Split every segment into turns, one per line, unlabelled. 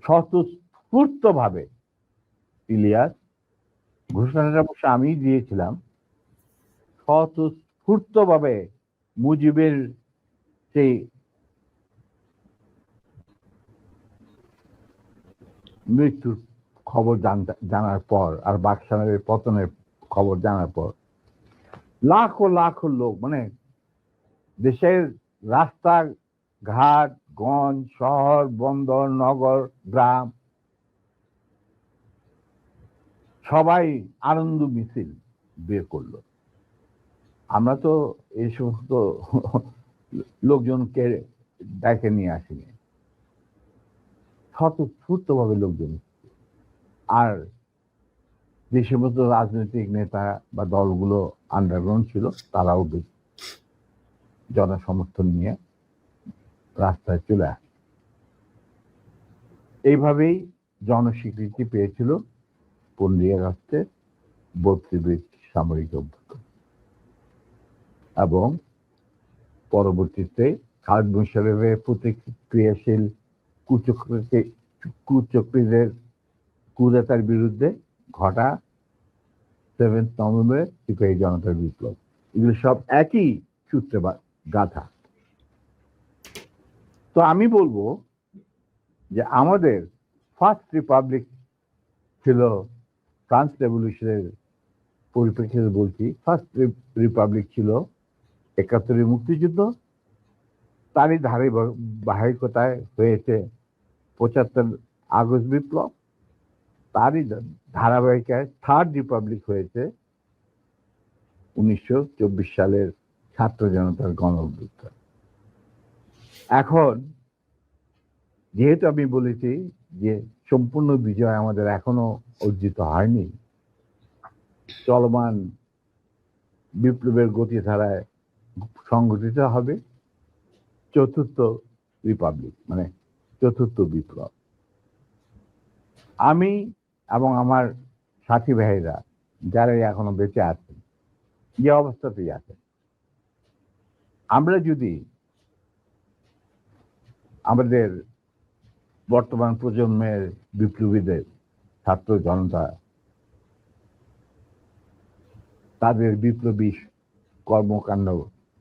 স্বতঃস্ফূর্তভাবে ইলিয়াস, ঘোষণাটা অবশ্য আমি দিয়েছিলাম, স্বতঃস্ফূর্তভাবে মুজিবের সেই মৃত্যুর খবর জানার পর আর বাকশালের পতনের খবর জানার পর লাখো লাখো লোক, মানে দেশের রাস্তা ঘাট, গঞ্জ, শহর, বন্দর, নগর, গ্রাম, সবাই আনন্দ মিছিল বের করলো। আমরা তো এই সমস্ত লোকজনকে ডেকে নিয়ে আসিনি, স্বতঃস্ফূর্ত ভাবে লোকজন। আর যে সমস্ত রাজনৈতিক নেতা বা দলগুলো আন্ডারগ্রাউন্ড ছিল, তারাও জনসমর্থন নিয়ে রাস্তায় চলে আসে। এইভাবেই জনস্বীকৃতি পেয়েছিল 15 আগস্টের 32 সামরিক অভ্যুত্থান। এবং পরবর্তীতে খালেদ মোশাররফের প্রতিক্রিয়াশীল কুচক্রীদের কুদেতার বিরুদ্ধে ঘটা 7 নভেম্বর সিপাহী জনতার বিপ্লব, এগুলো সব একই সূত্রে গাথা। তো আমি বলবো যে আমাদের ফার্স্ট রিপাবলিক ছিল, ফ্রান্স রেভলিউশনের পরিপ্রেক্ষিতে বলছি, ফার্স্ট রিপাবলিক ছিল 71 মুক্তিযুদ্ধ, তারই ধারাবাহিকতায় হয়েছে 75 আগস্ট বিপ্লব, তারই ধারাবাহিকায় থার্ড রিপাবলিক হয়েছে 1924 সালের ছাত্র জনতার গণ অভ্যুত্থান। এখন যেহেতু আমি বলেছি যে সম্পূর্ণ বিজয় আমাদের এখনো অর্জিত হয়নি, চলমান বিপ্লবের গতিধারায় সংগঠিত হবে চতুর্থ রিপাবলিক, মানে চতুর্থ বিপ্লব। আমি এবং আমার সাথী ভাইরা যারা এখনো বেঁচে আছেন, যে অবস্থাতেই আছেন, আমরা যদি আমাদের বর্তমান প্রজন্মের বিপ্লবীদের, ছাত্র জনতা, তাদের বিপ্লবী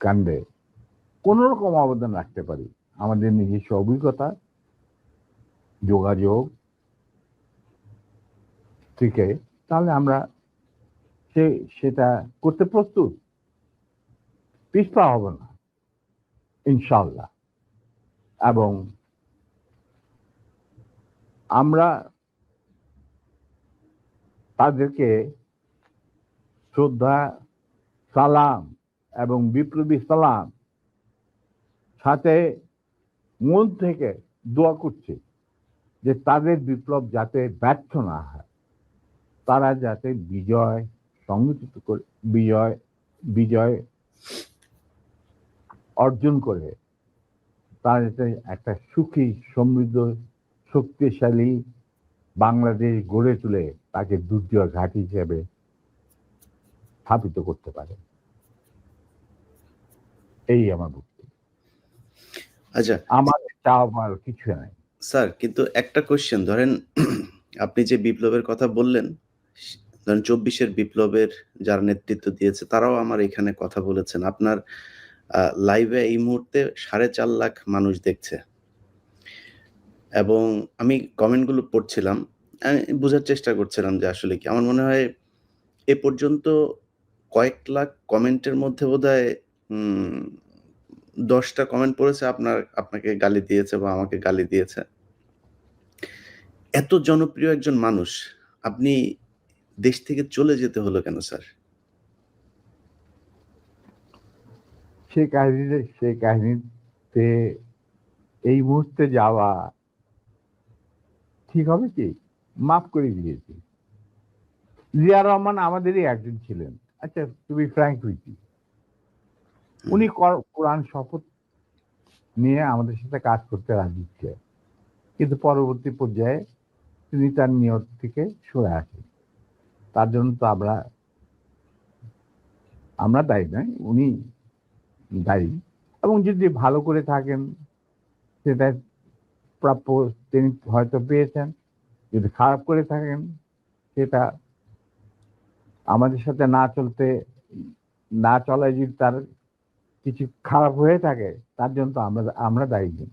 কাণ্ডে কোন রকম অবদান রাখতে পারি, আমাদের নিজস্ব অভিজ্ঞতা, যোগাযোগ থেকে, তাহলে আমরা সেটা করতে প্রস্তুত, পিছপা হব না ইনশাআল্লাহ। এবং আমরা তাদেরকে শ্রদ্ধা, সালাম এবং বিপ্লবী সালাম সাথে মন থেকে দোয়া করছি যে তাদের বিপ্লব যাতে ব্যর্থ না হয়, তারা যাতে বিজয় সংগঠিত করে, বিজয় অর্জন করে, তারা যাতে একটা সুখী, সমৃদ্ধ, শক্তিশালী বাংলাদেশ গড়ে তুলে তাকে দুর্জয় ঘাঁটি হিসেবে স্থাপিত করতে পারে। এই আমার বক্তব্য।
আচ্ছা,
আমার চাওয়ার কিছু নাই
স্যার। কিন্তু একটা কোশ্চেন, ধরেন আপনি যে বিপ্লবের কথা বললেন, ধরেন 24-এর বিপ্লবের যারা নেতৃত্ব দিয়েছে তারাও আমার এখানে কথা বলেছেন। আপনার লাইভে এই মুহূর্তে 4.5 লাখ মানুষ দেখছে, এবং আমি কমেন্টগুলো পড়ছিলাম, আমি বোঝার চেষ্টা করছিলাম যে আসলে কি। আমার মনে হয় এ পর্যন্ত কয়েক লাখ কমেন্টের মধ্যে বোধহয় 10টা কমেন্ট পড়েছে আপনাকে গালি দিয়েছে বা আমাকে গালি দিয়েছে। এত জনপ্রিয় একজন মানুষ, আপনি দেশ থেকে চলে যেতে হলো কেন স্যার?
সেই কাহিনীতে এই মুহূর্তে যাওয়া ঠিক হবে কি? মাফ করে দিয়েছি। জিয়া রহমান আমাদেরই একজন ছিলেন। আচ্ছা, তুমি ফ্র্যাঙ্ক উইথ, উনি কোরআন শপথ নিয়ে আমাদের সাথে কাজ করতে রাজি ছিলেন, কিন্তু পরবর্তী পর্যায়ে তিনি তার নিয়ত থেকে সরে আসেন। তার জন্য তো আমরা দায়ী নয়, উনি দায়ী। এবং যদি ভালো করে থাকেন, সেটা প্রাপ্য তিনি হয়তো পেয়েছেন। যদি খারাপ করে থাকেন সেটা আমাদের সাথে না চলায় যদি তার কিছু খারাপ হয়ে থাকে তার জন্য তো আমরা দায়ী নই।